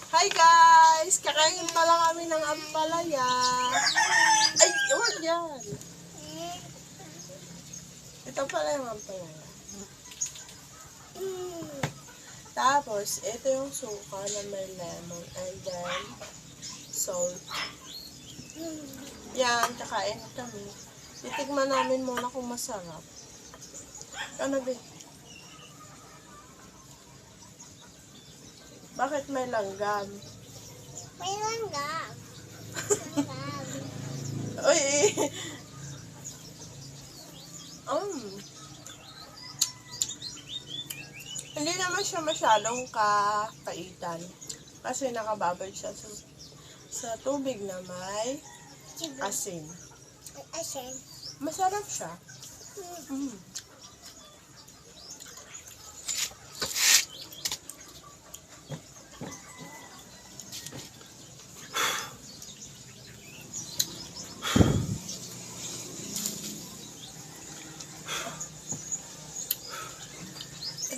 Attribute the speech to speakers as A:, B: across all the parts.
A: Hi guys! Kakain pa lang kami ng ampalaya. Ay, huwag yan. Ito pala yung ampalaya. Tapos, ito yung suka na may lemon and then salt. Yan, kakain na kami. Titigman namin muna kung masarap. Ano ba? Bakit may langgam?
B: May langgam. Langgam.
A: Uy! Hindi naman siya masyadong kakaitan. Kasi nakababad siya sa tubig na may asin.
B: Asin.
A: Masarap siya.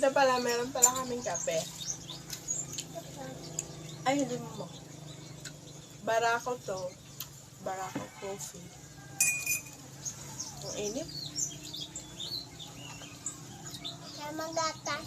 A: Ito pala, meron pala kaming kape. Ay, hindi mo. Barako to. Barako coffee. Ang init.
B: Kaya magatas.